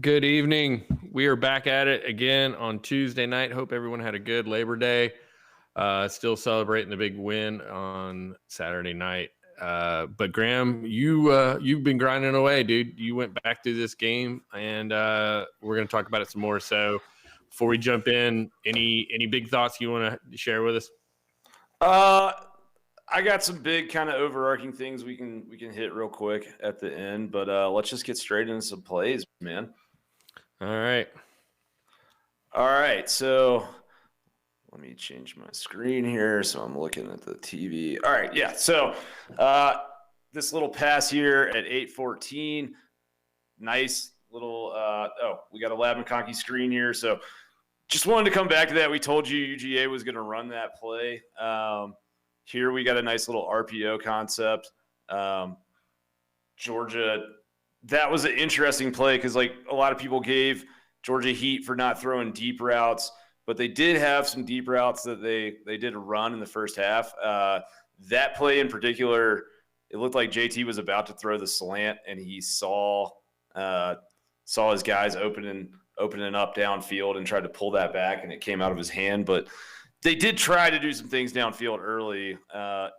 Good evening. We are back at it again on Tuesday night. Hope everyone had a good Labor Day. Still celebrating the big win on Saturday night. But Graham, you've been grinding away, dude. You went back to this game, and we're going to talk about it some more. So, before we jump in, any big thoughts you want to share with us? I got some big kind of overarching things we can hit real quick at the end, but let's just get straight into some plays, man. All right. So let me change my screen here so I'm looking at the TV. All right, yeah. So this little pass here at 8:14, nice little. We got a Lab McConkey screen here, so just wanted to come back to that. We told you UGA was going to run that play. Here we got a nice little RPO concept. Georgia, that was an interesting play because like a lot of people gave Georgia heat for not throwing deep routes, but they did have some deep routes that they did run in the first half. That play in particular, it looked like JT was about to throw the slant and he saw his guys opening up downfield and tried to pull that back and it came out of his hand, but they did try to do some things downfield early.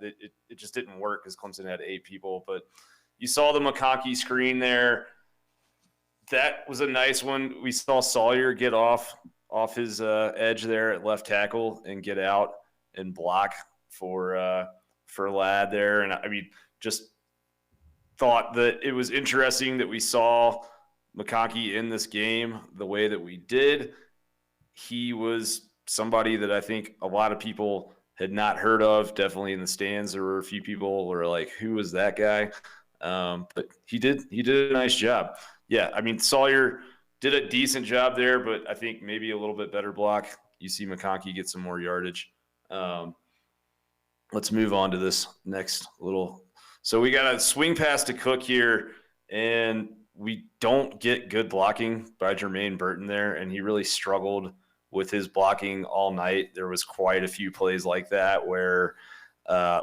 It just didn't work because Clemson had 8 people. But you saw the McConkey screen there. That was a nice one. We saw Sawyer get off his edge there at left tackle and get out and block for Ladd there. And I mean, just thought that it was interesting that we saw McConkey in this game the way that we did. He was somebody that I think a lot of people had not heard of. Definitely in the stands, there were a few people who were like, "Who was that guy?" But he did a nice job. Yeah, I mean Sawyer did a decent job there, but I think maybe a little bit better block. You see McConkey get some more yardage. Let's move on to this next little. So we got a swing pass to Cook here, and we don't get good blocking by Jermaine Burton there, and he really struggled with his blocking all night. There was quite a few plays like that where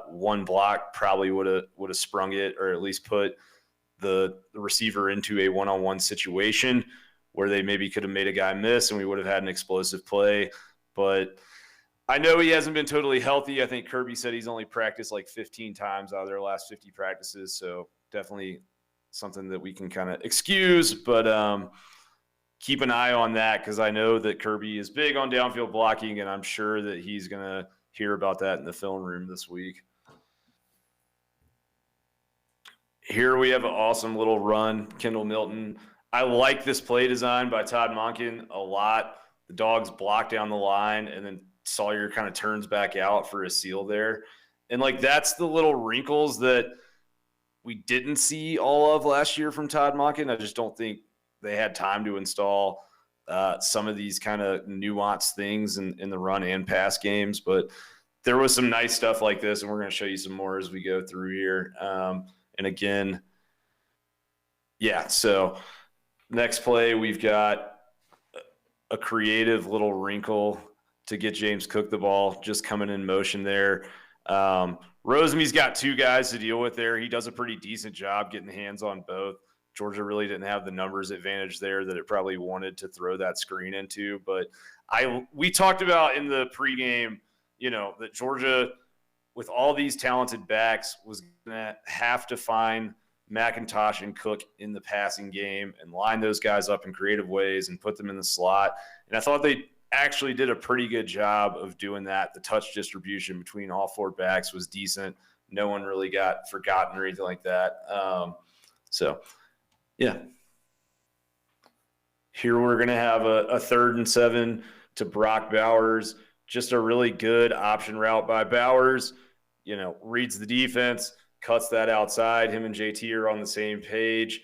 one block probably would have sprung it or at least put the receiver into a one-on-one situation where they maybe could have made a guy miss and we would have had an explosive play. But I know he hasn't been totally healthy. I think Kirby said he's only practiced like 15 times out of their last 50 practices. So definitely something that we can kind of excuse, but keep an eye on that because I know that Kirby is big on downfield blocking, and I'm sure that he's going to hear about that in the film room this week. Here we have an awesome little run, Kendall Milton. I like this play design by Todd Monken a lot. The Dawgs block down the line, and then Sawyer kind of turns back out for a seal there. And, like, that's the little wrinkles that we didn't see all of last year from Todd Monken. I just don't think they had time to install some of these kind of nuanced things in the run and pass games. But there was some nice stuff like this, and we're going to show you some more as we go through here. And again, yeah, so next play, we've got a creative little wrinkle to get James Cook the ball, just coming in motion there. Rosemy's got 2 guys to deal with there. He does a pretty decent job getting hands on both. Georgia really didn't have the numbers advantage there that it probably wanted to throw that screen into. But we talked about in the pregame, that Georgia, with all these talented backs, was going to have to find McIntosh and Cook in the passing game and line those guys up in creative ways and put them in the slot. And I thought they actually did a pretty good job of doing that. The touch distribution between all 4 backs was decent. No one really got forgotten or anything like that. Yeah. Here we're going to have a 3rd and 7 to Brock Bowers. Just a really good option route by Bowers. Reads the defense, cuts that outside. Him and JT are on the same page.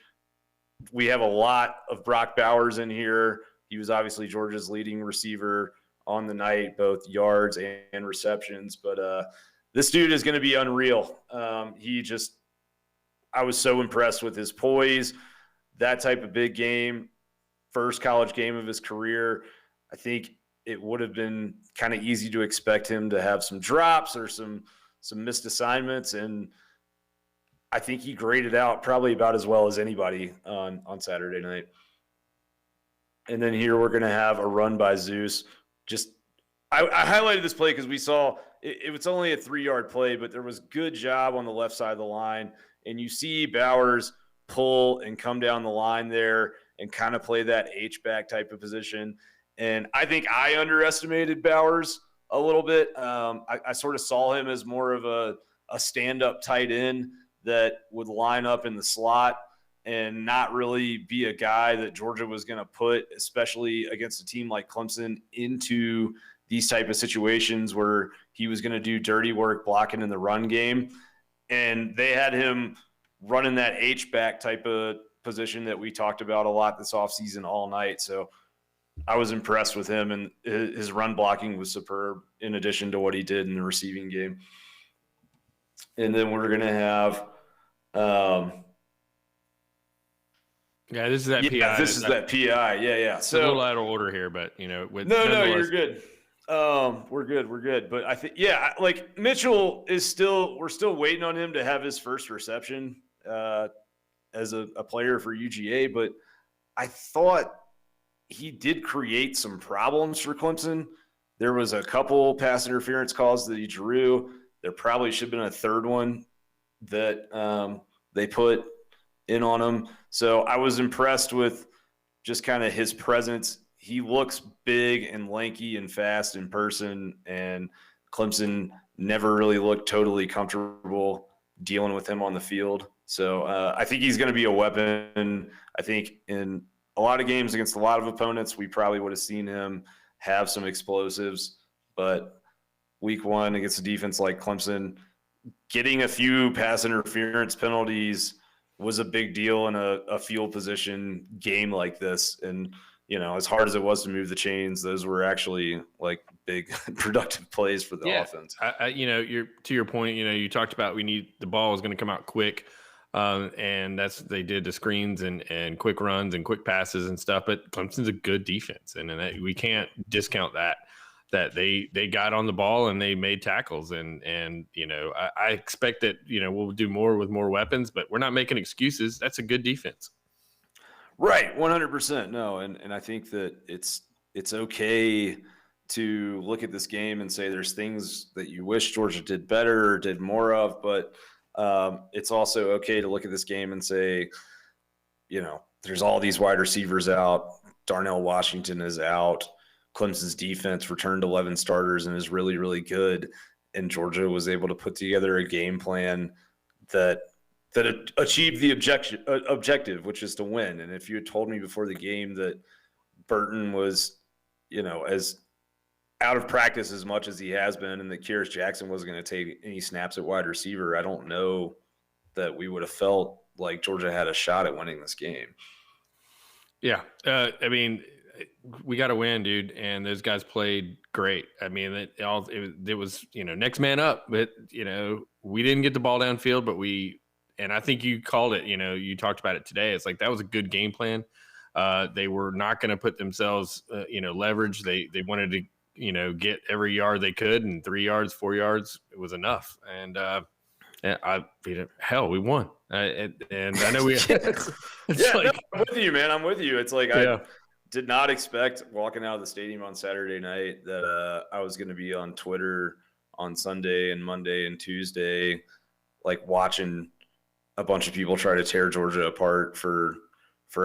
We have a lot of Brock Bowers in here. He was obviously Georgia's leading receiver on the night, both yards and receptions. But this dude is going to be unreal. I was so impressed with his poise. That type of big game, first college game of his career, I think it would have been kind of easy to expect him to have some drops or some missed assignments, and I think he graded out probably about as well as anybody on Saturday night. And then here we're going to have a run by Zeus. I highlighted this play because we saw it was only a 3-yard play, but there was good job on the left side of the line. And you see Bowers pull and come down the line there and kind of play that H-back type of position. And I think I underestimated Bowers a little bit. I sort of saw him as more of a stand-up tight end that would line up in the slot and not really be a guy that Georgia was going to put, especially against a team like Clemson, into these type of situations where he was going to do dirty work blocking in the run game. And they had him running that H-back type of position that we talked about a lot this offseason all night. So I was impressed with him, and his run blocking was superb in addition to what he did in the receiving game. And then we're going to have this is that PI. This is that PI. Yeah. So a little out of order here, but no, you're good. We're good. But I think, like Mitchell we're still waiting on him to have his first reception as a player for UGA. But I thought he did create some problems for Clemson. There was a couple pass interference calls that he drew. There probably should have been a third one that they put in on him. So I was impressed with just kind of his presence. He looks big and lanky and fast in person, and Clemson never really looked totally comfortable dealing with him on the field. So I think he's going to be a weapon. I think in a lot of games against a lot of opponents, we probably would have seen him have some explosives. But week one against a defense like Clemson, getting a few pass interference penalties was a big deal in a field position game like this. And, as hard as it was to move the chains, those were actually like big productive plays for the offense. To your point, you talked about the ball is going to come out quick. And they did the screens and quick runs and quick passes and stuff, but Clemson's a good defense. And we can't discount that they got on the ball and they made tackles. And I expect that, we'll do more with more weapons, but we're not making excuses. That's a good defense. Right. 100%. No. And I think that it's okay to look at this game and say there's things that you wish Georgia did better or did more of, but it's also okay to look at this game and say, there's all these wide receivers out. Darnell Washington is out. Clemson's defense returned 11 starters and is really, really good. And Georgia was able to put together a game plan that achieved the objective, which is to win. And if you had told me before the game that Burton was, as out of practice as much as he has been, and that Kyrus Jackson wasn't going to take any snaps at wide receiver, I don't know that we would have felt like Georgia had a shot at winning this game. Yeah. We got to win, dude. And those guys played great. It was, next man up, but we didn't get the ball downfield, but and I think you called it, you talked about it today. It's like, that was a good game plan. They were not going to put themselves, leverage. They wanted to, get every yard they could, and 3 yards, 4 yards, it was enough. And we won. And I know we. I'm with you, man. I'm with you. It's like I did not expect walking out of the stadium on Saturday night that I was going to be on Twitter on Sunday and Monday and Tuesday, like watching a bunch of people try to tear Georgia apart for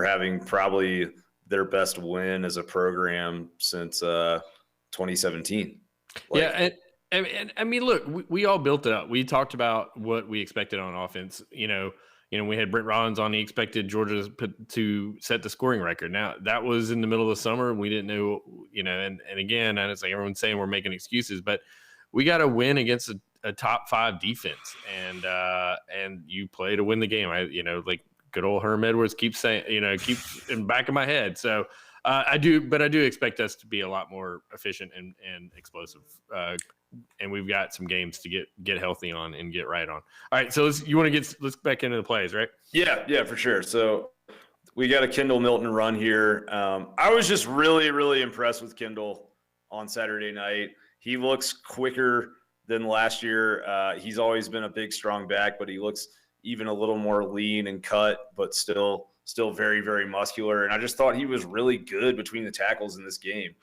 having probably their best win as a program since 2017. Look, we all built it up. We talked about what we expected on offense. We had Brent Rollins on. He expected Georgia to set the scoring record. Now, that was in the middle of the summer. We didn't know, and again, and it's like everyone's saying we're making excuses, but we got to win against a top 5 defense, and you play to win the game. Like good old Herm Edwards keeps saying, keeps in the back of my head. So I do expect us to be a lot more efficient and explosive. And we've got some games to get healthy on and get right on. All right, so let's back into the plays, right? Yeah, for sure. So we got a Kendall Milton run here. I was just really, really impressed with Kendall on Saturday night. He looks quicker than last year. He's always been a big, strong back, but he looks even a little more lean and cut, but still still very, very muscular. And I just thought he was really good between the tackles in this game.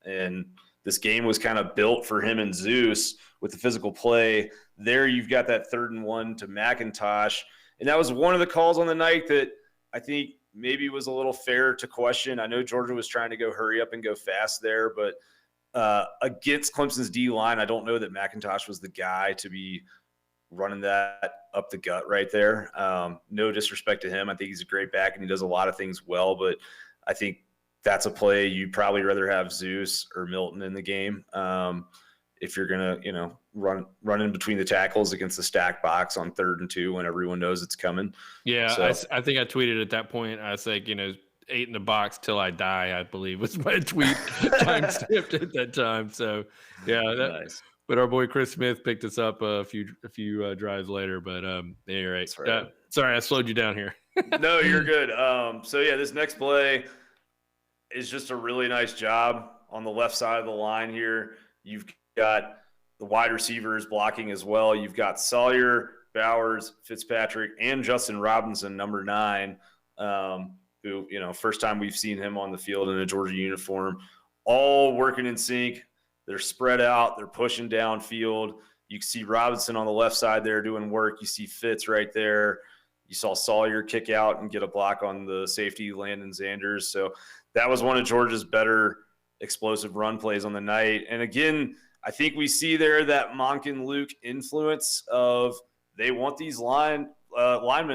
And this game was kind of built for him and Zeus with the physical play. There you've got that 3rd and 1 to McIntosh. And that was one of the calls on the night that I think maybe was a little fair to question. I know Georgia was trying to go hurry up and go fast there, but against Clemson's D-line, I don't know that McIntosh was the guy to be running that up the gut right there. No disrespect to him. I think he's a great back and he does a lot of things well, but I think that's a play you'd probably rather have Zeus or Milton in the game. If you're going to, run in between the tackles against the stack box on 3rd and 2 when everyone knows it's coming. Yeah, so, I think I tweeted at that point, I was like, 8 in the box till I die, I believe was my tweet time stamped at that time. So, yeah, nice. But our boy Chris Smith picked us up a few drives later. But you're right. Sorry, I slowed you down here. No, you're good. So, yeah, this next play is just a really nice job on the left side of the line here. You've got the wide receivers blocking as well. You've got Sawyer, Bowers, Fitzpatrick, and Justin Robinson, number 9, who, first time we've seen him on the field in a Georgia uniform, all working in sync. They're spread out. They're pushing downfield. You can see Robinson on the left side there doing work. You see Fitz right there. You saw Sawyer kick out and get a block on the safety, Landon Zanders. So that was one of Georgia's better explosive run plays on the night. And again, I think we see there that Monken-Luke influence of they want these linemen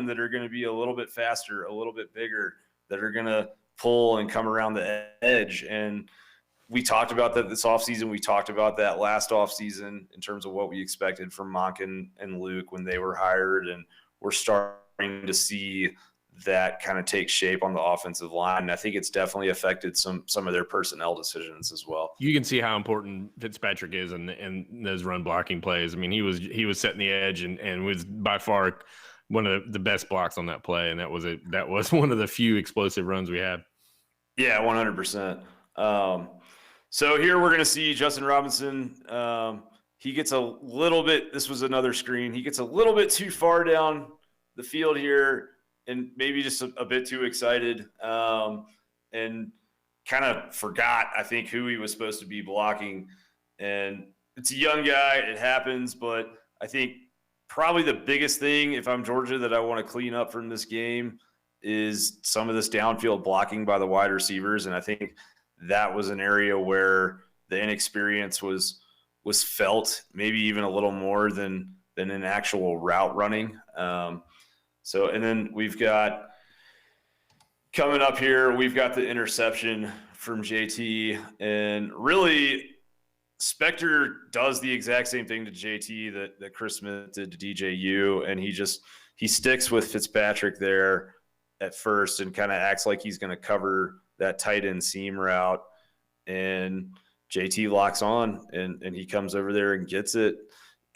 that are going to be a little bit faster, a little bit bigger, that are going to pull and come around the edge. And we talked about that this offseason. We talked about that last offseason in terms of what we expected from Monken and Luke when they were hired. And we're starting to see that kind of take shape on the offensive line. And I think it's definitely affected some of their personnel decisions as well. You can see how important Fitzpatrick is in those run blocking plays. I mean, he was setting the edge and was by far one of the best blocks on that play. And that was one of the few explosive runs we had. Yeah, 100%. So here we're going to see Justin Robinson. He gets a little bit, this was another screen. He gets a little bit too far down the field here, and maybe just a bit too excited, and kind of forgot, I think, who he was supposed to be blocking. And it's a young guy. It happens. But I think probably the biggest thing, if I'm Georgia, that I want to clean up from this game is some of this downfield blocking by the wide receivers. And I think that was an area where the inexperience was felt, maybe even a little more than in actual route running. So, and then we've got coming up here, we've got the interception from JT, and really Spector does the exact same thing to JT that Chris Smith did to DJU. And he sticks with Fitzpatrick there at first and kind of acts like he's going to cover that tight end seam route. And JT locks on and he comes over there and gets it.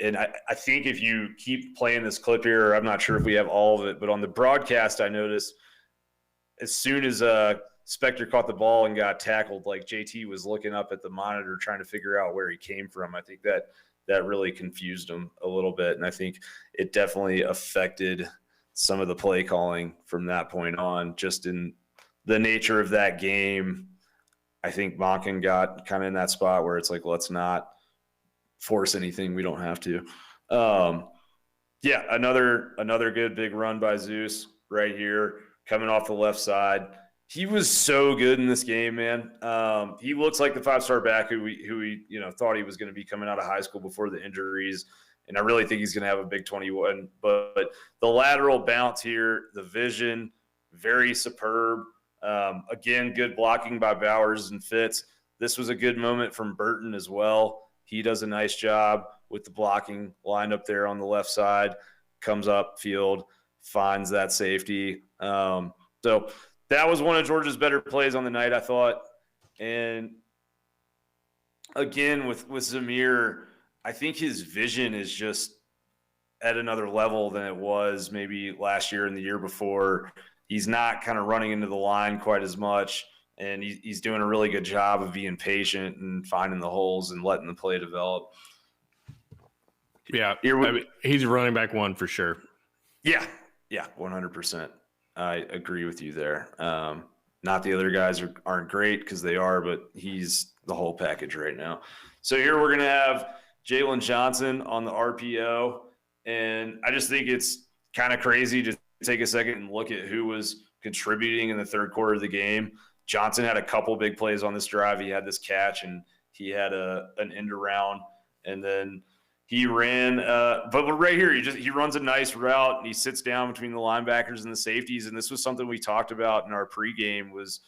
And I think if you keep playing this clip here, I'm not sure if we have all of it, but on the broadcast, I noticed as soon as Spector caught the ball and got tackled, like JT was looking up at the monitor trying to figure out where he came from. I think that really confused him a little bit. And I think it definitely affected some of the play calling from that point on, just in the nature of that game. I think Monken got kind of in that spot where it's like, let's not force anything we don't have to. Yeah, another good big run by Zeus right here coming off the left side. He was so good in this game, man. He looks like the 5-star back who we thought he was going to be coming out of high school before the injuries, and I really think he's going to have a big 21. But the lateral bounce here, the vision, very superb. Again, good blocking by Bowers and Fitz. This was a good moment from Burton as well. He does a nice job with the blocking, lined up there on the left side, comes up field, finds that safety. So that was one of Georgia's better plays on the night, I thought. And again, with Zamir, I think his vision is just at another level than it was maybe last year and the year before. He's not kind of running into the line quite as much, and he's doing a really good job of being patient and finding the holes and letting the play develop. Yeah, he's running back one for sure. Yeah, 100%. I agree with you there. Not the other guys aren't great because they are, but he's the whole package right now. So here we're going to have Jalen Johnson on the RPO. And I just think it's kind of crazy to take a second and look at who was contributing in the third quarter of the game. Johnson had a couple big plays on this drive. He had this catch, and he had an end around. And then he ran, but right here, he runs a nice route, and he sits down between the linebackers and the safeties. And this was something we talked about in our pregame was,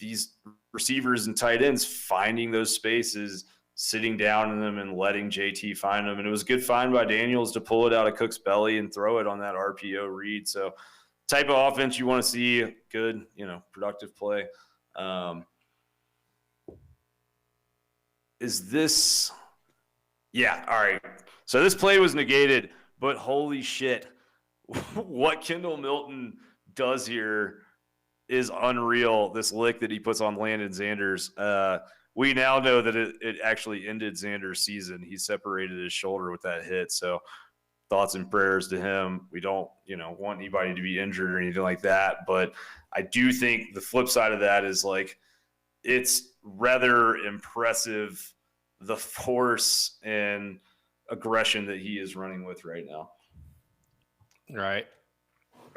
these receivers and tight ends finding those spaces, sitting down in them and letting JT find them. And it was a good find by Daniels to pull it out of Cook's belly and throw it on that RPO read. So type of offense you want to see, good, productive play. Is this – yeah, all right. So this play was negated, but holy shit, what Kendall Milton does here is unreal, this lick that he puts on Landon Xander's. We now know that it actually ended Xander's season. He separated his shoulder with that hit. So thoughts and prayers to him. We don't, want anybody to be injured or anything like that. But I do think the flip side of that is it's rather impressive, the force and aggression that he is running with right now. Right.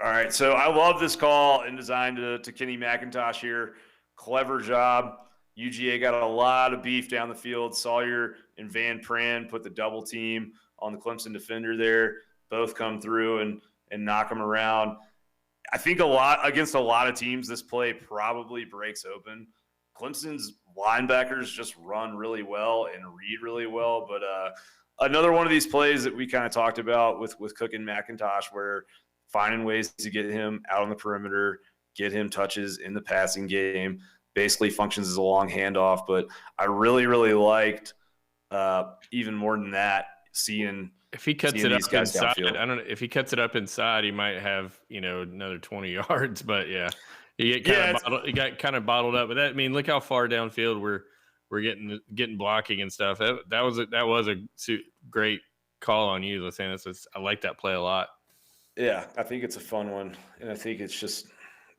All right. So I love this call and design to Kenny McIntosh here. Clever job. UGA got a lot of beef down the field. Sawyer and Van Pran put the double team on the Clemson defender there. Both come through and knock them around. I think against a lot of teams, this play probably breaks open. Clemson's linebackers just run really well and read really well. But another one of these plays that we kind of talked about with Cook and McIntosh, where finding ways to get him out on the perimeter, get him touches in the passing game, basically functions as a long handoff. But I really, really liked even more than that, seeing if he cuts it up inside, downfield. I don't know if he cuts it up inside, he might have another 20 yards. But yeah, he got kind of bottled up. But that, look how far downfield we're getting blocking and stuff. That was a great call on you, Lisanis. I like that play a lot. Yeah, I think it's a fun one, and I think it's just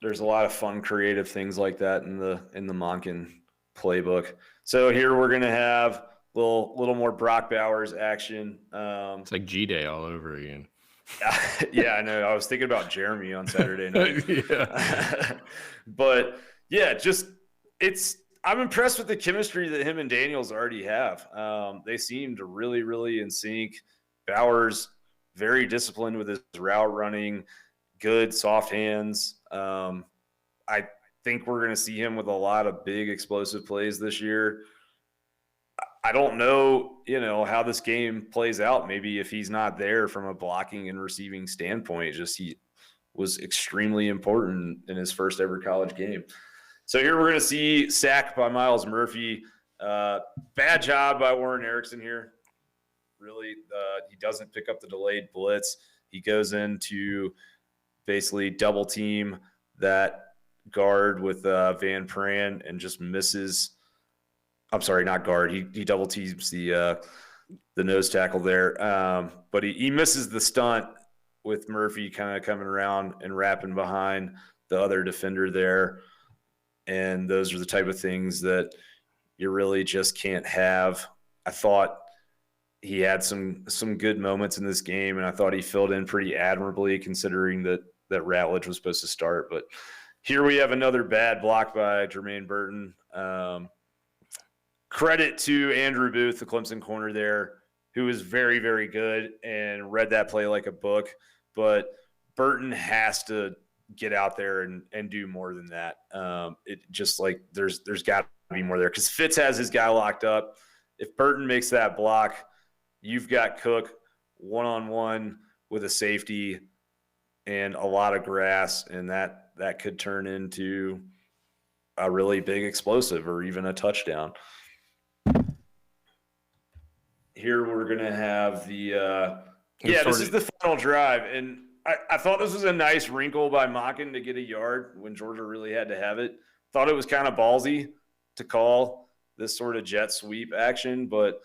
there's a lot of fun, creative things like that in the Monken playbook. So here we're gonna have a little more Brock Bowers action. It's like G-Day all over again. Yeah, I know. I was thinking about Jeremy on Saturday night. Yeah. But yeah, I'm impressed with the chemistry that him and Daniels already have. They seemed really, really in sync. Bowers very disciplined with his route running, good soft hands. I think we're going to see him with a lot of big explosive plays this year. I don't know, how this game plays out. Maybe if he's not there from a blocking and receiving standpoint, he was extremely important in his first ever college game. So here we're going to see sack by Miles Murphy. Bad job by Warren Erickson here. Really, he doesn't pick up the delayed blitz. He goes into basically double team that guard with Van Pran and just misses. I'm sorry, not guard. He double teams the nose tackle there, but he misses the stunt with Murphy kind of coming around and wrapping behind the other defender there. And those are the type of things that you really just can't have. I thought he had some good moments in this game, and I thought he filled in pretty admirably considering that Ratledge was supposed to start. But here we have another bad block by Jermaine Burton. Credit to Andrew Booth, the Clemson corner there, who is very, very good and read that play like a book. But Burton has to get out there and do more than that. It just there's got to be more there because Fitz has his guy locked up. If Burton makes that block, you've got Cook one-on-one with a safety and a lot of grass, and that could turn into a really big explosive or even a touchdown. Here we're going to have this is the final drive, and I thought this was a nice wrinkle by Monken to get a yard when Georgia really had to have it. Thought it was kind of ballsy to call this sort of jet sweep action, but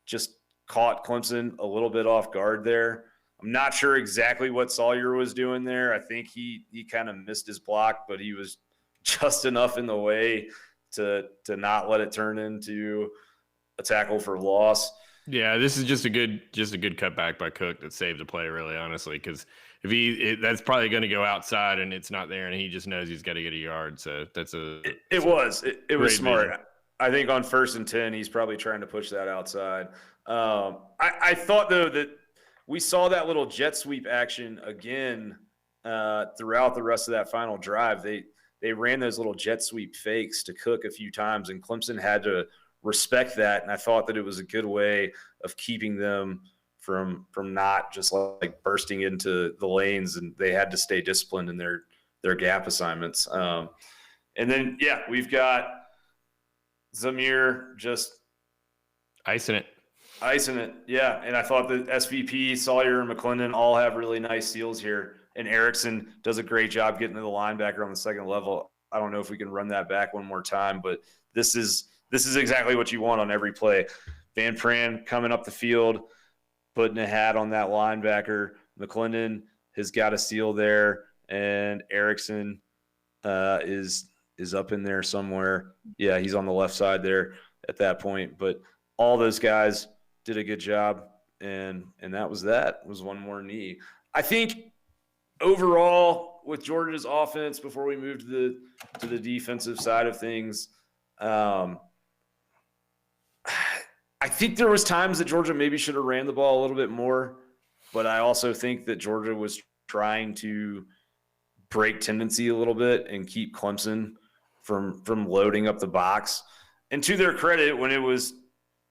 just caught Clemson a little bit off guard there. I'm not sure exactly what Sawyer was doing there. I think he kind of missed his block, but he was just enough in the way to not let it turn into a tackle for loss. Yeah, this is just a good cutback by Cook that saved the play, really, honestly, because if that's probably going to go outside and it's not there, and he just knows he's got to get a yard. So that's it was smart. Vision. I think on 1st and 10, he's probably trying to push that outside. I thought though that we saw that little jet sweep action again throughout the rest of that final drive. They ran those little jet sweep fakes to Cook a few times, and Clemson had to respect that. And I thought that it was a good way of keeping them from not just like bursting into the lanes, and they had to stay disciplined in their gap assignments. And then, yeah, we've got Zamir just icing it. Yeah. And I thought that SVP, Sawyer, and McClendon all have really nice steals here. And Erickson does a great job getting to the linebacker on the second level. I don't know if we can run that back one more time, but this is exactly what you want on every play. Van Pran coming up the field, putting a hat on that linebacker. McClendon has got a steal there, and Erickson is up in there somewhere. Yeah, he's on the left side there at that point. But all those guys did a good job, and that was that. It was one more knee. I think overall with Georgia's offense, before we move to the defensive side of things, I think there was times that Georgia maybe should have ran the ball a little bit more, but I also think that Georgia was trying to break tendency a little bit and keep Clemson from loading up the box. And to their credit, when it was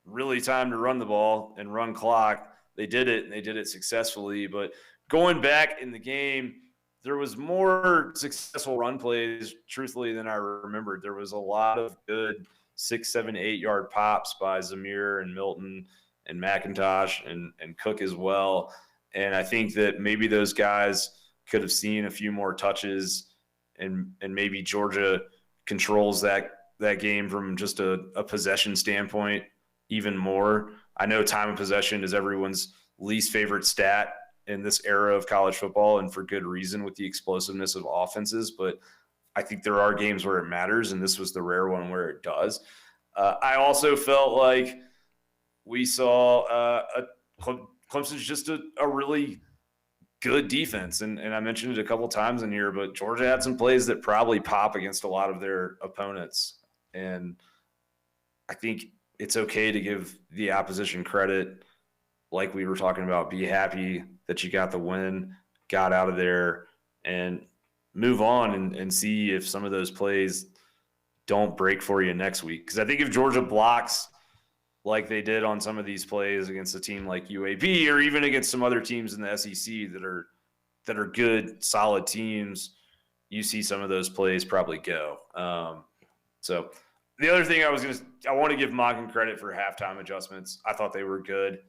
really time to run the ball and run clock, they did it, and they did it successfully. But going back in the game, there was more successful run plays, truthfully, than I remembered. There was a lot of good 6, 7, 8-yard pops by Zamir and Milton and McIntosh and Cook as well. And I think that maybe those guys could have seen a few more touches, and maybe Georgia controls that game from just a possession standpoint even more. I know time of possession is everyone's least favorite stat in this era of college football, and for good reason with the explosiveness of offenses, but I think there are games where it matters, and this was the rare one where it does. I also felt like we saw Clemson's just a really good defense, and I mentioned it a couple times in here, but Georgia had some plays that probably pop against a lot of their opponents, and I think it's okay to give the opposition credit, like we were talking about. Be happy that you got the win, got out of there, and move on and see if some of those plays don't break for you next week. Because I think if Georgia blocks like they did on some of these plays against a team like UAB, or even against some other teams in the SEC that are good, solid teams, you see some of those plays probably go. So the other thing I want to give Monken credit for halftime adjustments. I thought they were good.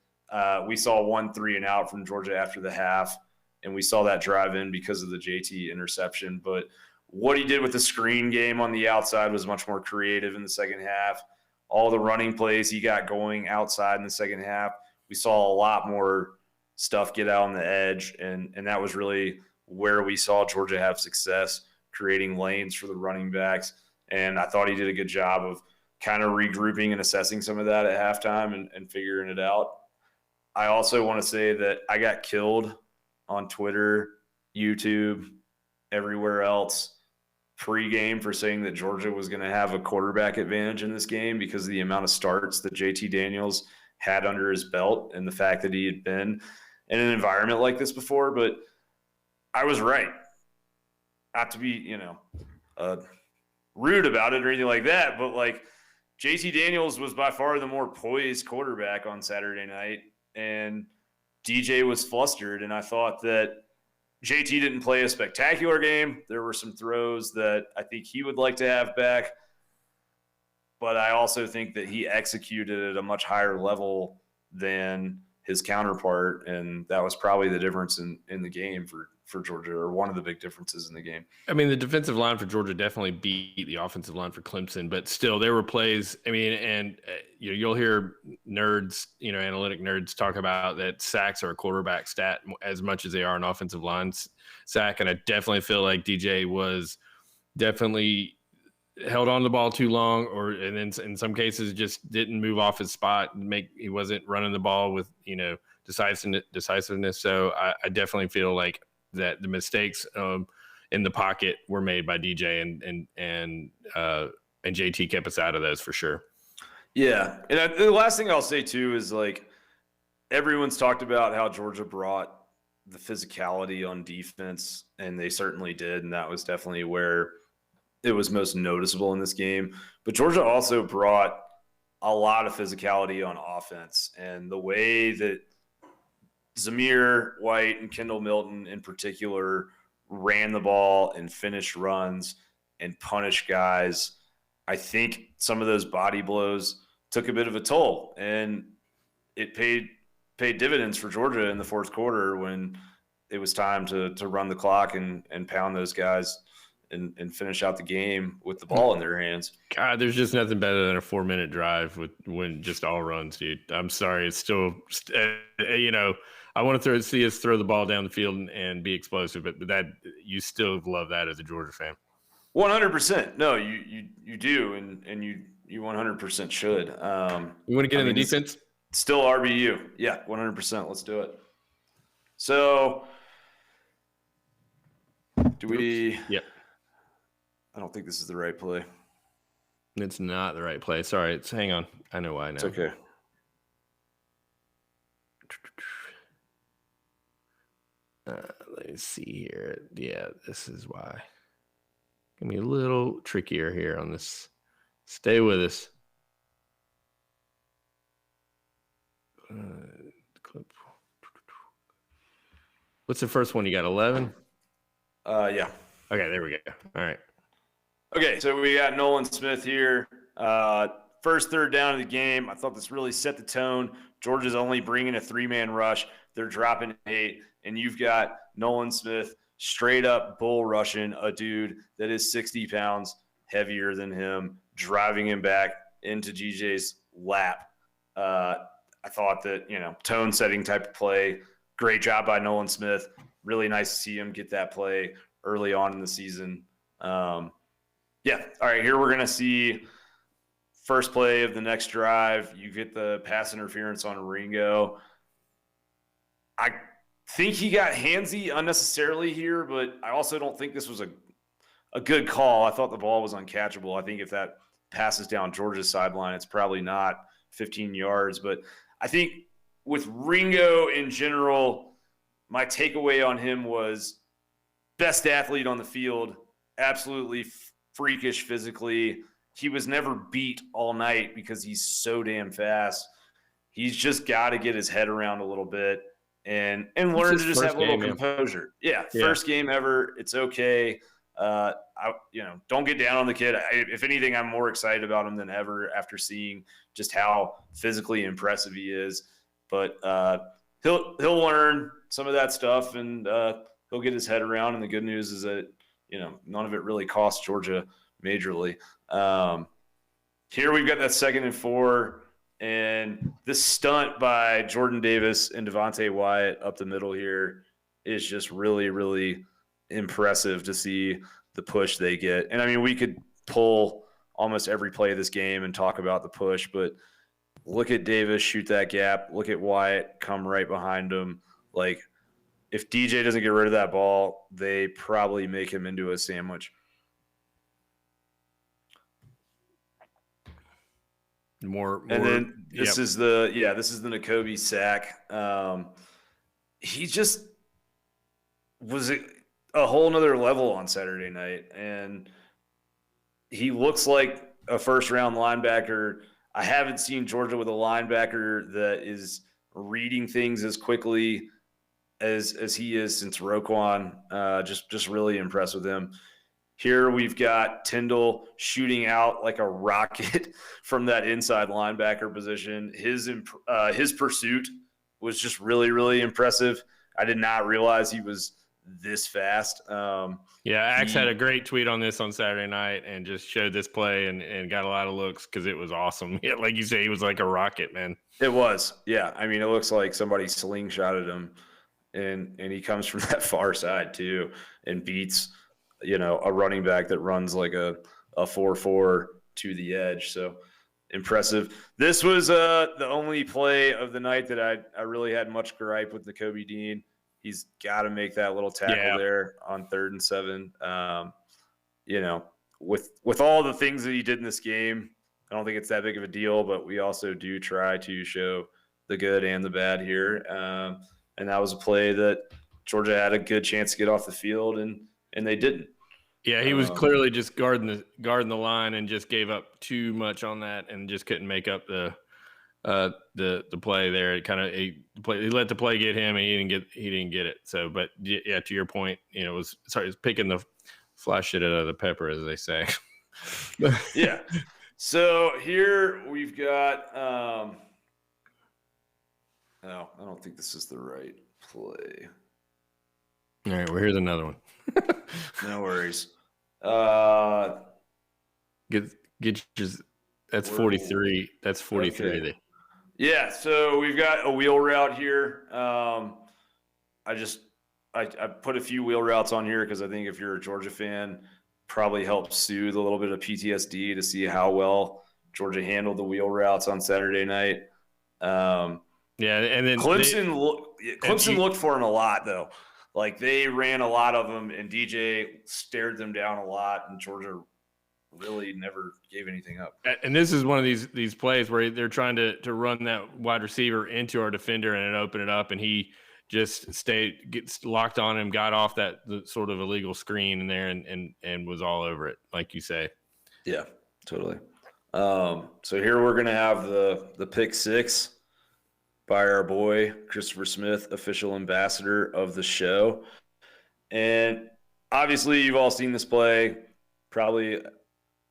We saw 1 3-and-out from Georgia after the half, and we saw that drive in because of the JT interception. But what he did with the screen game on the outside was much more creative in the second half. All the running plays he got going outside in the second half, we saw a lot more stuff get out on the edge, and that was really where we saw Georgia have success, creating lanes for the running backs. And I thought he did a good job of kind of regrouping and assessing some of that at halftime and figuring it out. I also want to say that I got killed on Twitter, YouTube, everywhere else pre-game for saying that Georgia was going to have a quarterback advantage in this game because of the amount of starts that JT Daniels had under his belt and the fact that he had been in an environment like this before. But I was right. Not to be, rude about it or anything like that, but like JT Daniels was by far the more poised quarterback on Saturday night, and DJ was flustered. And I thought that JT didn't play a spectacular game. There were some throws that I think he would like to have back, but I also think that he executed at a much higher level than his counterpart, and that was probably the difference in the game for for Georgia, or one of the big differences in the game. I mean, the defensive line for Georgia definitely beat the offensive line for Clemson, but still there were plays. I mean, and you'll hear nerds, analytic nerds talk about that sacks are a quarterback stat as much as they are an offensive line sack. And I definitely feel like DJ was definitely held on the ball too long, and then in some cases just didn't move off his spot. He wasn't running the ball with, decisiveness. So I definitely feel like that the mistakes in the pocket were made by DJ, and JT kept us out of those for sure. Yeah. And the last thing I'll say too is, like, everyone's talked about how Georgia brought the physicality on defense, and they certainly did. And that was definitely where it was most noticeable in this game. But Georgia also brought a lot of physicality on offense, and the way that Zamir White and Kendall Milton in particular ran the ball and finished runs and punished guys, I think some of those body blows took a bit of a toll, and it paid dividends for Georgia in the fourth quarter when it was time to run the clock and pound those guys and finish out the game with the ball in their hands. God, there's just nothing better than a 4-minute drive when just all runs, dude. I'm sorry. It's still, I want to see us throw the ball down the field and be explosive, but that you still love that as a Georgia fan. 100%. No, you do, and you 100% should. You want to get in the defense? Still RBU. Yeah, 100%. Let's do it. So, do we? Yep. I don't think this is the right play. It's not the right play. Sorry. Hang on. I know why now. It's okay. Let me see here. Yeah, this is why. Gonna be a little trickier here on this. Stay with us. Clip. What's the first one? You got 11? Yeah. Okay, there we go. All right. Okay, so we got Nolan Smith here. First third down of the game. I thought this really set the tone. Georgia's only bringing a 3-man rush. They're dropping 8, and you've got Nolan Smith straight up bull rushing a dude that is 60 pounds heavier than him, driving him back into GJ's lap. I thought that, tone setting type of play. Great job by Nolan Smith. Really nice to see him get that play early on in the season. Yeah. All right. Here we're going to see first play of the next drive. You get the pass interference on Ringo. I think he got handsy unnecessarily here, but I also don't think this was a good call. I thought the ball was uncatchable. I think if that passes down Georgia's sideline, it's probably not 15 yards. But I think with Ringo in general, my takeaway on him was best athlete on the field, absolutely freakish physically. He was never beat all night because he's so damn fast. He's just got to get his head around a little bit and learn to just have a little composure. Yeah, first game ever. It's okay. Don't get down on the kid. If anything, I'm more excited about him than ever after seeing just how physically impressive he is. But he'll learn some of that stuff, and he'll get his head around. And the good news is that none of it really cost Georgia majorly. Here we've got that 2nd and 4, and this stunt by Jordan Davis and Devontae Wyatt up the middle here is just really, really impressive to see the push they get. And I mean, we could pull almost every play of this game and talk about the push, but look at Davis shoot that gap. Look at Wyatt come right behind him. Like, if DJ doesn't get rid of that ball, they probably make him into a sandwich. And then this is the Nakobe sack. He just was a whole nother level on Saturday night, and he looks like a first-round linebacker. I haven't seen Georgia with a linebacker that is reading things as quickly as he is since Roquan. Just really impressed with him. Here we've got Tyndall shooting out like a rocket from that inside linebacker position. His pursuit was just really, really impressive. I did not realize he was this fast. Axe had a great tweet on this on Saturday night and just showed this play and got a lot of looks because it was awesome. Yeah, like you say, he was like a rocket, man. It was. Yeah. I mean, it looks like somebody slingshotted him, and he comes from that far side too and beats, a running back that runs like a 4.4 to the edge. So impressive. This was the only play of the night that I really had much gripe with Nakobe Dean. He's got to make that little tackle there on 3rd and 7. With all the things that he did in this game, I don't think it's that big of a deal, but we also do try to show the good and the bad here. And that was a play that Georgia had a good chance to get off the field, and they didn't. Yeah, he was clearly just guarding the line and just gave up too much on that and just couldn't make up the play there. He let the play get him and he didn't get it. So, but yeah, to your point, it was picking the fly shit out of the pepper, as they say. Yeah. So here we've got no, I don't think this is the right play. All right, well, here's another one. No worries. Get your. That's 43. That's 43. Okay. Yeah, so we've got a wheel route here. I put a few wheel routes on here because I think if you're a Georgia fan, probably helps soothe a little bit of PTSD to see how well Georgia handled the wheel routes on Saturday night. And then Clemson looked for him a lot, though. Like, they ran a lot of them, and DJ stared them down a lot, and Georgia really never gave anything up. And this is one of these plays where they're trying to run that wide receiver into our defender and open it up, and he just gets locked on him, got off the sort of illegal screen in there and was all over it, like you say. Yeah, totally. So here we're going to have the pick six by our boy Christopher Smith, official ambassador of the show. And obviously you've all seen this play probably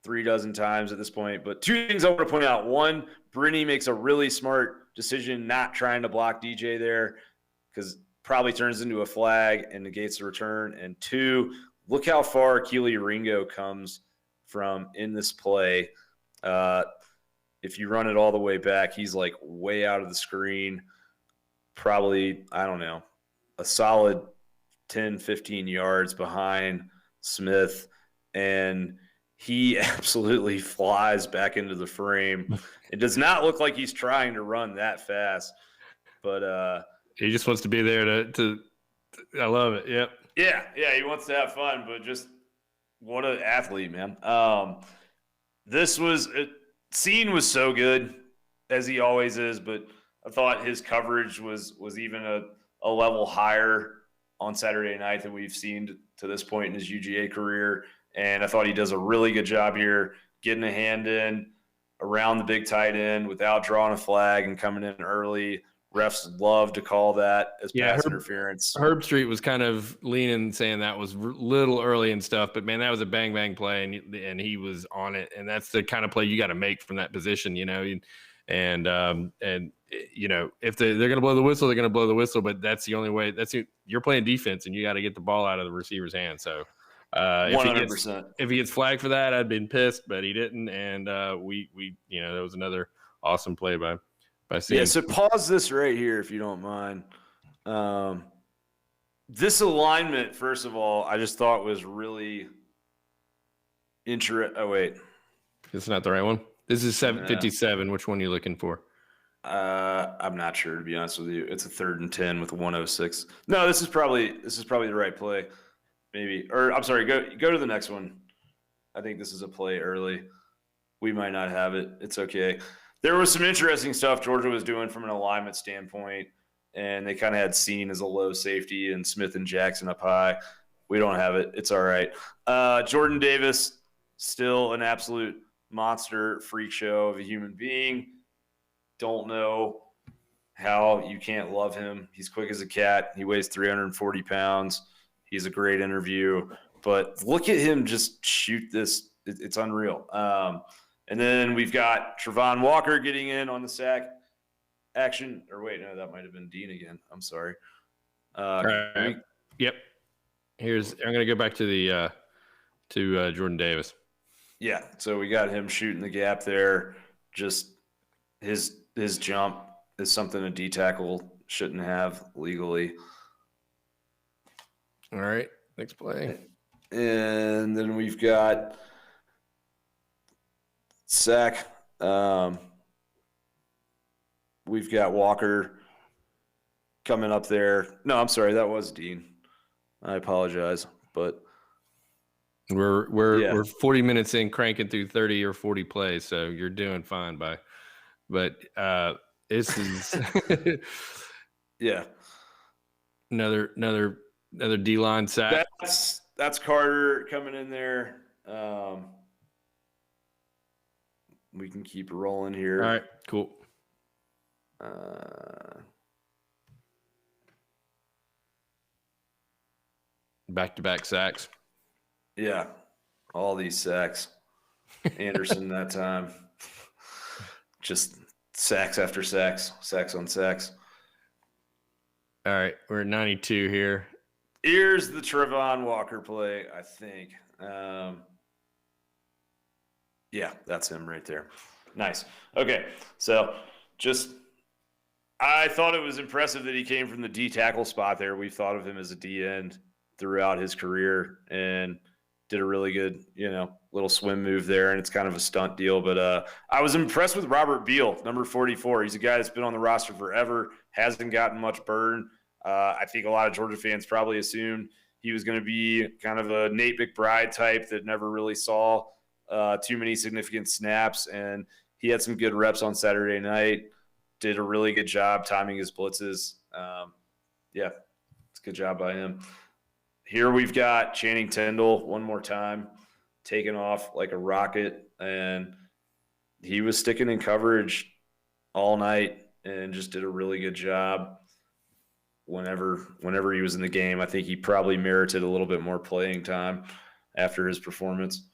36 times at this point, but two things I want to point out. One, Brittany makes a really smart decision not trying to block DJ there because probably turns into a flag and negates the return. And two, look how far Keely Ringo comes from in this play. If you run it all the way back, he's like way out of the screen, probably, I don't know, a solid 10, 15 yards behind Smith. And he absolutely flies back into the frame. It does not look like he's trying to run that fast, but he just wants to be there to I love it. Yep. Yeah, he wants to have fun, but just what an athlete, man. Scene was so good, as he always is, but I thought his coverage was even a level higher on Saturday night than we've seen to this point in his UGA career. And I thought he does a really good job here getting a hand in around the big tight end without drawing a flag and coming in early. Refs love to call that as pass interference. Herb Street was kind of leaning, saying that was a little early and stuff, but man, that was a bang play, and he was on it, and that's the kind of play you got to make from that position, And if they're going to blow the whistle, they're going to blow the whistle, but that's the only way. You're playing defense, and you got to get the ball out of the receiver's hand. So 100%. If he gets flagged for that, I'd been pissed, but he didn't, and that was another awesome play by. Yeah, so pause this right here if you don't mind. This alignment, first of all, I just thought was really interesting. Oh, wait. This is not the right one? This is 757. Which one are you looking for? I'm not sure, to be honest with you. It's a 3rd and 10 with 106. No, this is probably the right play. Maybe. Or, I'm sorry, go to the next one. I think this is a play early. We might not have it. It's okay. There was some interesting stuff Georgia was doing from an alignment standpoint, and they kind of had Seen as a low safety and Smith and Jackson up high. We don't have it. It's all right. Jordan Davis, still an absolute monster freak show of a human being. Don't know how you can't love him. He's quick as a cat. He weighs 340 pounds. He's a great interview. But look at him just shoot this. It's unreal. And then we've got Trevon Walker getting in on the sack action. Or wait, no, that might have been Dean again. I'm sorry. Yep. I'm gonna go back to the Jordan Davis. Yeah, so we got him shooting the gap there. Just his jump is something a D tackle shouldn't have legally. All right, next play. And then we've got sack. We've got Walker coming up there. No, I'm sorry, that was Dean. I apologize, but we're 40 minutes in, cranking through 30 or 40 plays, so you're doing fine. But this is yeah, another D-line sack. That's Carter coming in there. We can keep rolling here. All right, cool. Back-to-back sacks. Yeah, all these sacks. Anderson that time. Just sacks after sacks on sacks. All right, we're at 92 here. Here's the Trevon Walker play, I think. Yeah, that's him right there. Nice. Okay, so I thought it was impressive that he came from the D tackle spot there. We've thought of him as a D end throughout his career and did a really good, little swim move there, and it's kind of a stunt deal. But I was impressed with Robert Beal, number 44. He's a guy that's been on the roster forever, hasn't gotten much burn. I think a lot of Georgia fans probably assumed he was going to be kind of a Nate McBride type that never really saw too many significant snaps, and he had some good reps on Saturday night. Did a really good job timing his blitzes. Yeah, it's a good job by him. Here we've got Channing Tindall one more time, taking off like a rocket, and he was sticking in coverage all night and just did a really good job whenever he was in the game. I think he probably merited a little bit more playing time after his performance.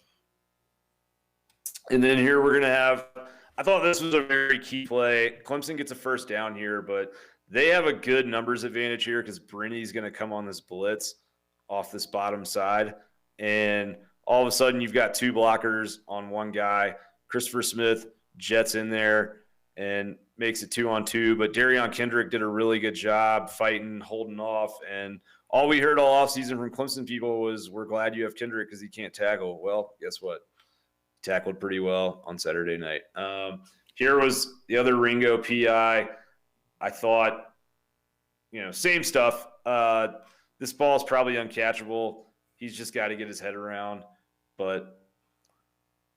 And then here we're going to have – I thought this was a very key play. Clemson gets a first down here, but they have a good numbers advantage here because Brinny's going to come on this blitz off this bottom side. And all of a sudden you've got two blockers on one guy. Christopher Smith jets in there and makes it 2-on-2. But Darion Kendrick did a really good job fighting, holding off. And all we heard all offseason from Clemson people was, we're glad you have Kendrick because he can't tackle. Well, guess what? He tackled pretty well on Saturday night. Here was the other Ringo PI. I thought, same stuff. This ball is probably uncatchable. He's just got to get his head around. But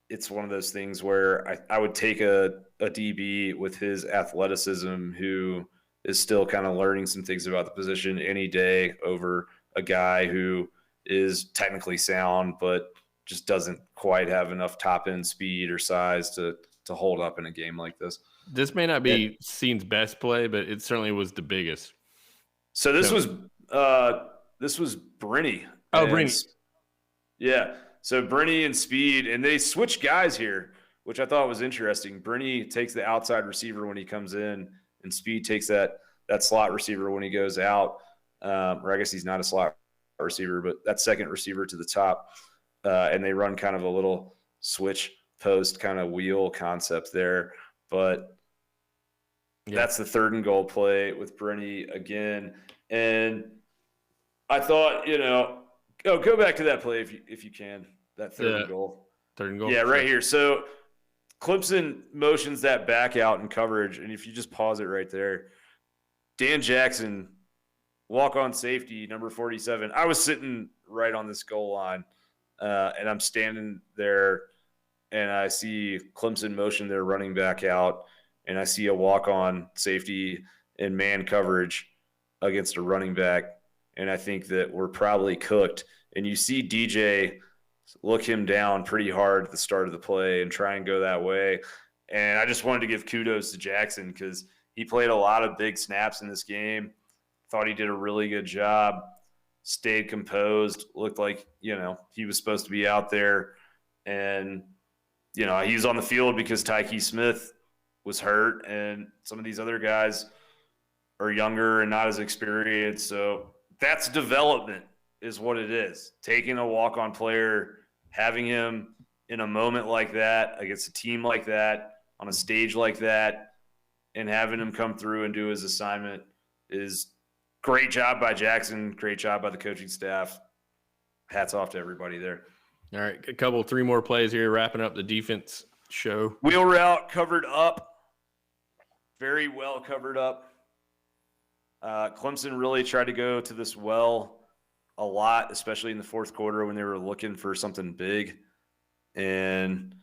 it's one of those things where I would take a DB with his athleticism who is still kind of learning some things about the position any day over a guy who is technically sound but just doesn't quite have enough top-end speed or size to hold up in a game like this. This may not be Scene's best play, but it certainly was the biggest. So this was Brinny. Oh, Brinny. Yeah. So Brinny and Speed, and they switch guys here, which I thought was interesting. Brinny takes the outside receiver when he comes in, and Speed takes that slot receiver when he goes out. Or I guess he's not a slot receiver, but that second receiver to the top. And they run kind of a little switch post kind of wheel concept there. But that's the 3rd and goal play with Brinny again. And I thought, go back to that play if you can, that 3rd and goal. 3rd and goal. Yeah, right here. So Clemson motions that back out in coverage, and if you just pause it right there, Dan Jackson, walk-on safety, number 47. I was sitting right on this goal line, and I'm standing there, and I see Clemson motion their running back out, and I see a walk-on safety in man coverage against a running back, and I think that we're probably cooked. And you see DJ look him down pretty hard at the start of the play and try and go that way. And I just wanted to give kudos to Jackson because he played a lot of big snaps in this game. Thought he did a really good job, stayed composed, looked like, he was supposed to be out there. And, he was on the field because Tyke Smith was hurt and some of these other guys are younger and not as experienced. So that's development. is what it is. Taking a walk-on player, having him in a moment like that, against a team like that, on a stage like that, and having him come through and do his assignment is great job by Jackson, great job by the coaching staff. Hats off to everybody there. All right, three more plays here, wrapping up the defense show. Wheel route covered up, very well covered up. Clemson really tried to go to this well a lot, especially in the fourth quarter when they were looking for something big. And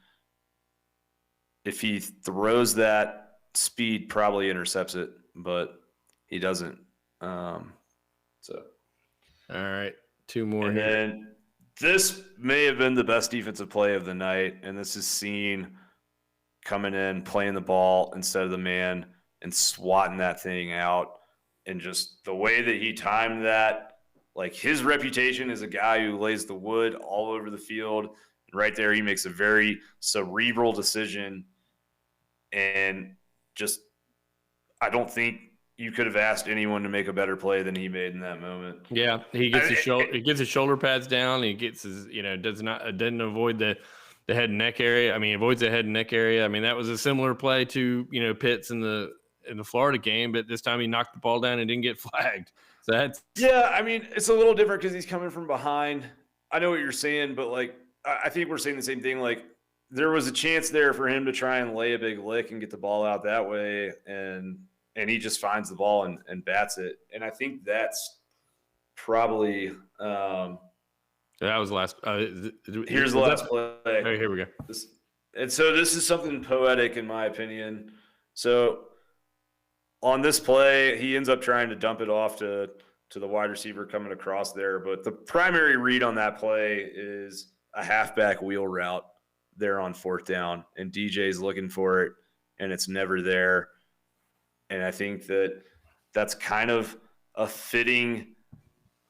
if he throws that, speed probably intercepts it, but he doesn't. All right, two more and here. Then this may have been the best defensive play of the night, and this is Seen coming in, playing the ball instead of the man, and swatting that thing out. And just the way that he timed that, like his reputation as a guy who lays the wood all over the field. And right there, he makes a very cerebral decision. And just, I don't think you could have asked anyone to make a better play than he made in that moment. Yeah, he gets his shoulder pads down. He gets his, doesn't avoid the head and neck area. I mean, avoids the head and neck area. I mean, that was a similar play to, Pitts in the Florida game, but this time he knocked the ball down and didn't get flagged. So that's I mean, it's a little different because he's coming from behind. I know what you're saying, but like I think we're saying the same thing. Like there was a chance there for him to try and lay a big lick and get the ball out that way, and he just finds the ball and bats it. And I think that's probably that was the last. Here's the last play. Oh, here we go. So this is something poetic in my opinion. So on this play, he ends up trying to dump it off to the wide receiver coming across there. But the primary read on that play is a halfback wheel route there on fourth down. And DJ's looking for it, and it's never there. And I think that's kind of a fitting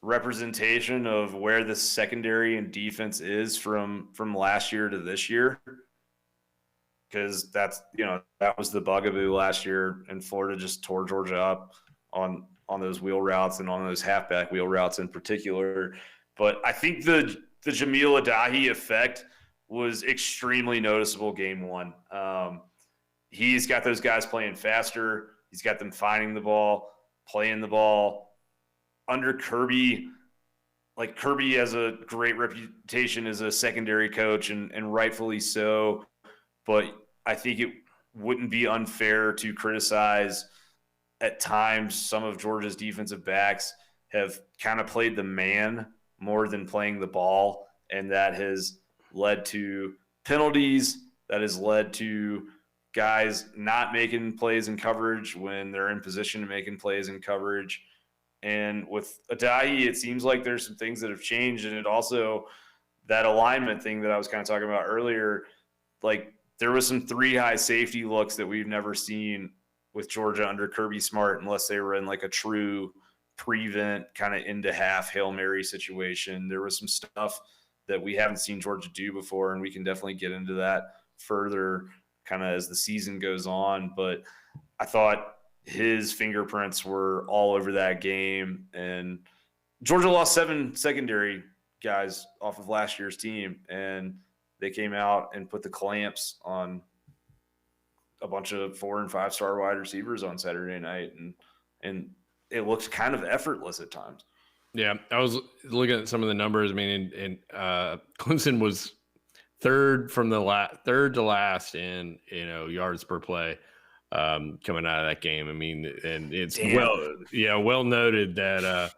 representation of where the secondary and defense is from last year to this year. Because that was the bugaboo last year, and Florida just tore Georgia up on those wheel routes and on those halfback wheel routes in particular. But I think the Jamil Adahi effect was extremely noticeable game one. He's got those guys playing faster. He's got them finding the ball, playing the ball. Under Kirby, like Kirby has a great reputation as a secondary coach, and rightfully so. But I think it wouldn't be unfair to criticize at times some of Georgia's defensive backs have kind of played the man more than playing the ball, and that has led to penalties, that has led to guys not making plays in coverage when they're in position to making plays in coverage. And with Adahi, it seems like there's some things that have changed, and it also, that alignment thing that I was kind of talking about earlier, like there was some 3 high safety looks that we've never seen with Georgia under Kirby Smart, unless they were in like a true prevent kind of into half Hail Mary situation. There was some stuff that we haven't seen Georgia do before, and we can definitely get into that further kind of as the season goes on. But I thought his fingerprints were all over that game, and Georgia lost 7 secondary guys off of last year's team, and they came out and put the clamps on a bunch of 4- and 5-star wide receivers on Saturday night, and it looked kind of effortless at times. Yeah, I was looking at some of the numbers. I mean, and Clemson was third to last in yards per play coming out of that game. I mean, and it's well noted that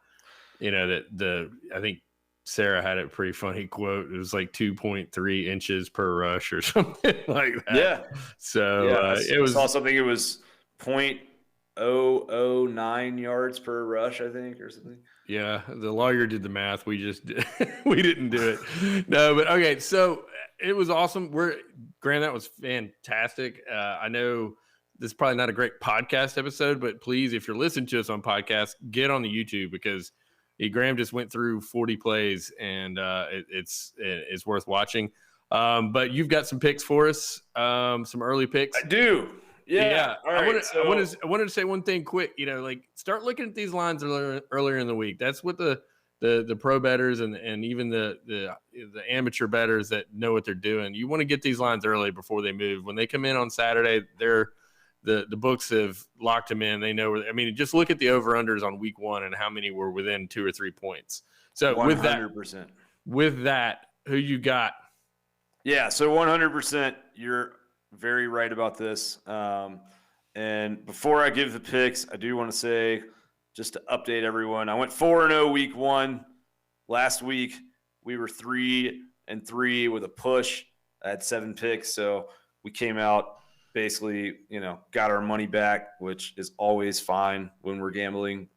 I think Sarah had a pretty funny quote. It was like 2.3 inches per rush or something like that. Yeah. So I saw something. It was 0.009 yards per rush, I think, or something. Yeah, the lawyer did the math. We just we didn't do it. No, but okay. So it was awesome. Grant, that was fantastic. I know this is probably not a great podcast episode, but please, if you're listening to us on podcast, get on the YouTube, because Graham just went through 40 plays, and it's worth watching. But you've got some picks for us, some early picks. I do. Yeah. All right, I wanted to say one thing quick. Start looking at these lines earlier in the week. That's what the the pro bettors and even the amateur bettors that know what they're doing. You want to get these lines early before they move. When they come in on Saturday, the books have locked them in. They know where. I mean, just look at the over-unders on week 1 and how many were within 2 or 3 points. So 100%. With that, who you got? Yeah, so 100%. You're very right about this. And before I give the picks, I do want to say, just to update everyone, I went 4-0 week 1. Last week, we were 3-3 with a push. I had 7 picks, so we came out basically, got our money back, which is always fine when we're gambling.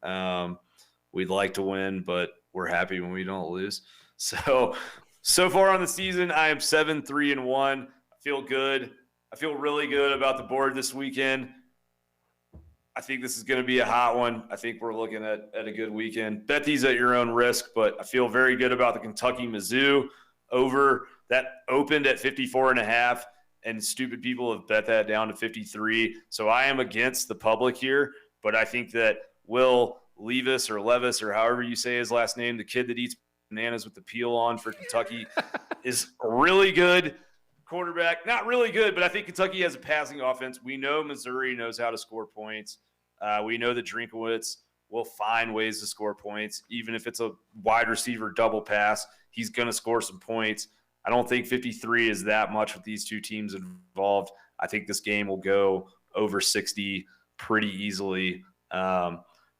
We'd like to win, but we're happy when we don't lose. So far on the season, I am 7-3-1. I feel good. I feel really good about the board this weekend. I think this is going to be a hot one. I think we're looking at a good weekend. Bet these at your own risk, but I feel very good about the Kentucky-Mizzou over. That opened at 54.5, and stupid people have bet that down to 53. So I am against the public here, but I think that Will Levis or however you say his last name, the kid that eats bananas with the peel on for Kentucky, is really good. Quarterback, not really good, but I think Kentucky has a passing offense. We know Missouri knows how to score points. We know that Drinkowitz will find ways to score points. Even if it's a wide receiver double pass, he's going to score some points. I don't think 53 is that much with these two teams involved. I think this game will go over 60 pretty easily.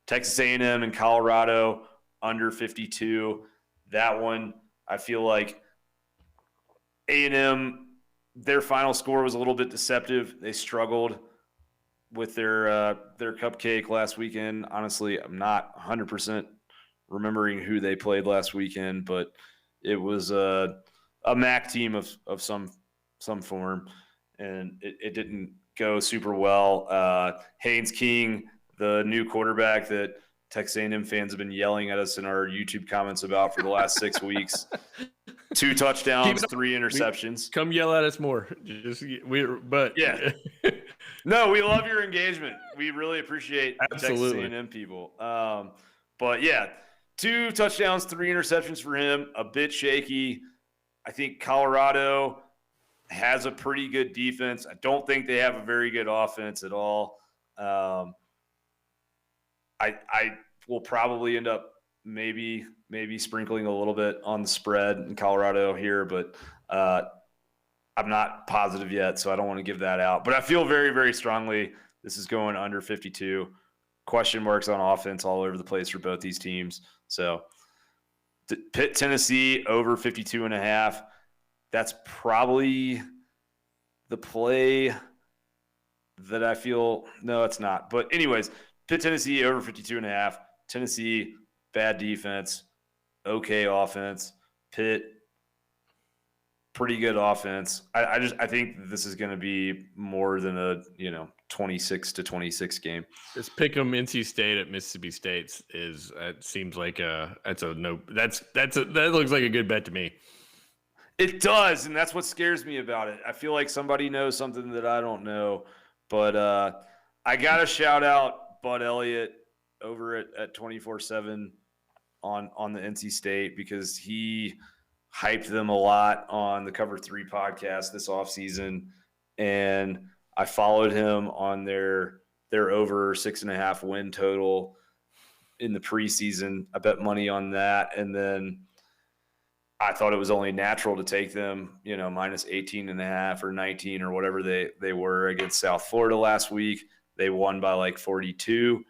Texas A&M and Colorado under 52. That one, I feel like A&M, their final score was a little bit deceptive. They struggled with their cupcake last weekend. Honestly, I'm not 100% remembering who they played last weekend, but it was a MAC team of some form, and it didn't go super well. Haynes King, the new quarterback that Texas A&M fans have been yelling at us in our YouTube comments about for the last 6 weeks. 2 touchdowns, 3 interceptions. Come yell at us more. Yeah. No, we love your engagement. We really appreciate Texas A&M people. But yeah, 2 touchdowns, 3 interceptions for him. A bit shaky. I think Colorado has a pretty good defense. I don't think they have a very good offense at all. I will probably end up maybe sprinkling a little bit on the spread in Colorado here, but I'm not positive yet, so I don't want to give that out. But I feel very, very strongly this is going under 52. Question marks on offense all over the place for both these teams. So Pitt, Tennessee over 52.5. That's probably the play that I feel. No, it's not. But anyways, Pitt, Tennessee over 52.5. Tennessee, bad defense, okay offense. Pitt, pretty good offense. I think this is going to be more than a 26-26 game. This pick'em NC State at Mississippi State it seems like that looks like a good bet to me. It does, and that's what scares me about it. I feel like somebody knows something that I don't know, but I gotta shout out Bud Elliott over at 24/7 on the NC State, because he hyped them a lot on the Cover 3 podcast this offseason, and I followed him on their over 6.5 win total in the preseason. I bet money on that, and then I thought it was only natural to take them, minus 18.5 or 19 or whatever they were against South Florida last week. They won by like 42.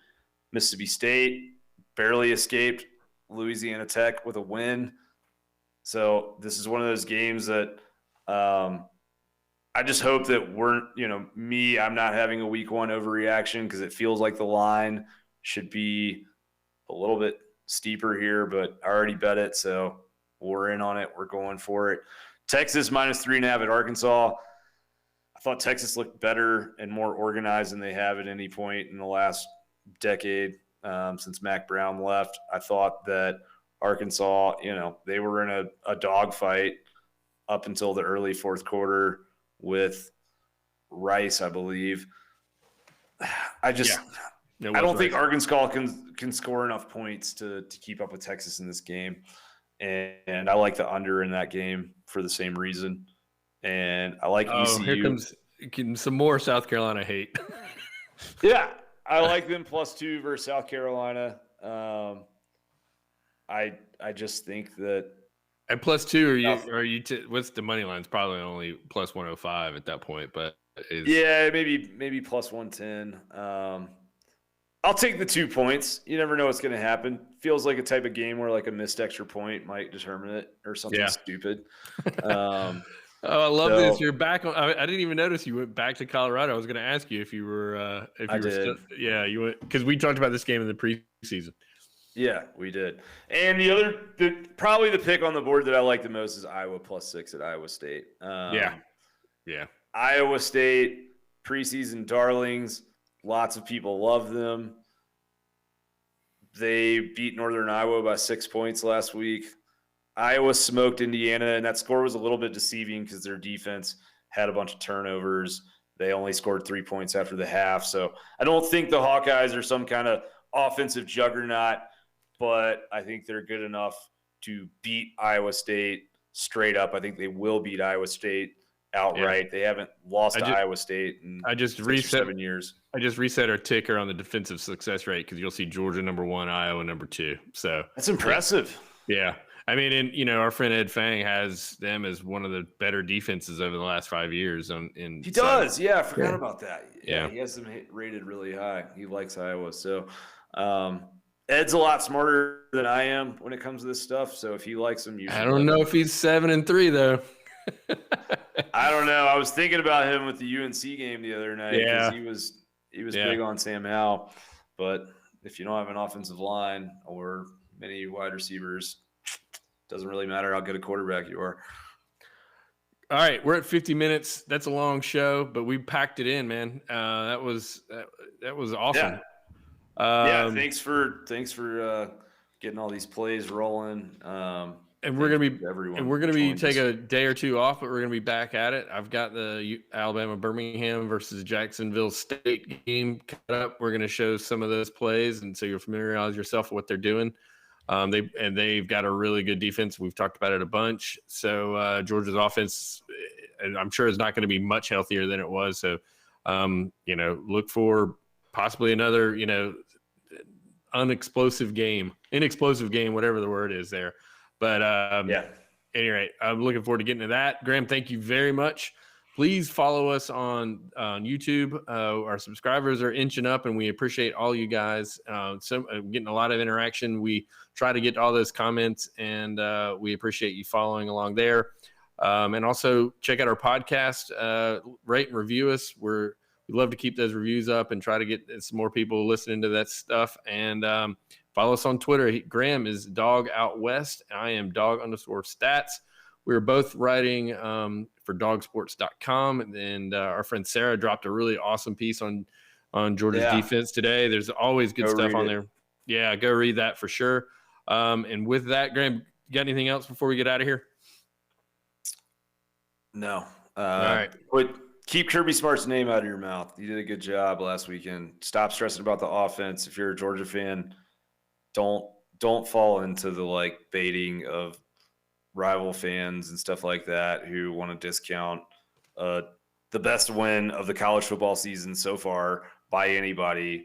Mississippi State barely escaped Louisiana Tech with a win. So this is one of those games that I just hope that I'm not having a week 1 overreaction, because it feels like the line should be a little bit steeper here, but I already bet it, so we're in on it. We're going for it. Texas minus 3.5 at Arkansas. I thought Texas looked better and more organized than they have at any point in the last decade since Mac Brown left. I thought that Arkansas, they were in a dogfight up until the early fourth quarter with Rice, I believe. I don't think Arkansas can score enough points to keep up with Texas in this game. And I like the under in that game for the same reason. And I like ECU. Here comes some more South Carolina hate. Yeah, I like them +2 versus South Carolina. I just think that at +2, what's the money line? It's probably only +105 at that point, but maybe +110. I'll take the 2 points. You never know what's going to happen. Feels like a type of game where like a missed extra point might determine it or something stupid. I love this. You're back on. I didn't even notice you went back to Colorado. I was going to ask you if you were. You went because we talked about this game in the preseason. Yeah, we did. And probably the pick on the board that I like the most is Iowa +6 at Iowa State. Yeah. Iowa State preseason darlings. Lots of people love them. They beat Northern Iowa by 6 points last week. Iowa smoked Indiana, and that score was a little bit deceiving because their defense had a bunch of turnovers. They only scored 3 points after the half. So I don't think the Hawkeyes are some kind of offensive juggernaut, but I think they're good enough to beat Iowa State straight up. I think they will beat Iowa State outright. They haven't lost to Iowa State in 6 or 7 years. I just reset our ticker on the defensive success rate because you'll see Georgia #1, Iowa #2. So that's impressive. Yeah. I mean, and our friend Ed Fang has them as one of the better defenses over the last 5 years. He does. Yeah, I forgot about that. Yeah, he has them rated really high. He likes Iowa. So Ed's a lot smarter than I am when it comes to this stuff. So if he likes them, I don't know if he's 7-3 though. I don't know. I was thinking about him with the UNC game the other night because he was big on Sam Howell. But if you don't have an offensive line or many wide receivers, doesn't really matter how good a quarterback you are. All right, we're at 50 minutes. That's a long show, but we packed it in, man. That was awesome. Thanks for getting all these plays rolling. And we're gonna be take a day or two off, but we're gonna be back at it. I've got the Alabama Birmingham versus Jacksonville State game cut up. We're gonna show some of those plays, and so you'll familiarize yourself with what they're doing. They've got a really good defense. We've talked about it a bunch. So Georgia's offense, I'm sure, is not going to be much healthier than it was. So look for possibly another inexplosive game, whatever the word is there. But at any rate, I'm looking forward to getting to that. Graham, thank you very much. Please follow us on YouTube. Our subscribers are inching up, and we appreciate all you guys. Getting a lot of interaction. We try to get all those comments, and we appreciate you following along there. And also check out our podcast. Rate and review us. We love to keep those reviews up and try to get some more people listening to that stuff. And follow us on Twitter. Graham is Dog Out West. I am Dog_stats. We were both writing for dogsports.com, and our friend Sarah dropped a really awesome piece on Georgia's defense today. There's always good stuff on there. Yeah, go read that for sure. And with that, Graham, you got anything else before we get out of here? No. All right. But keep Kirby Smart's name out of your mouth. You did a good job last weekend. Stop stressing about the offense. If you're a Georgia fan, don't fall into the baiting of rival fans and stuff like that who want to discount the best win of the college football season so far by anybody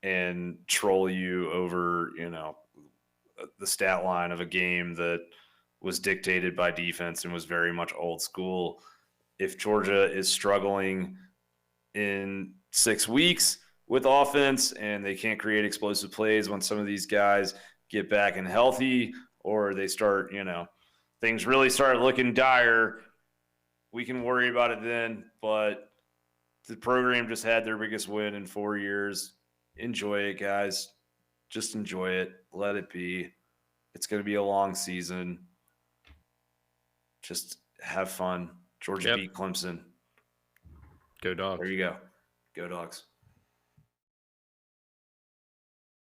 and troll you over, the stat line of a game that was dictated by defense and was very much old school. If Georgia is struggling in 6 weeks with offense and they can't create explosive plays when some of these guys get back and healthy, or they start, things really start looking dire, we can worry about it then. But the program just had their biggest win in 4 years. Enjoy it, guys. Just enjoy it. Let it be. It's going to be a long season. Just have fun. Georgia beat Clemson. Go Dogs. There you go. Go Dogs.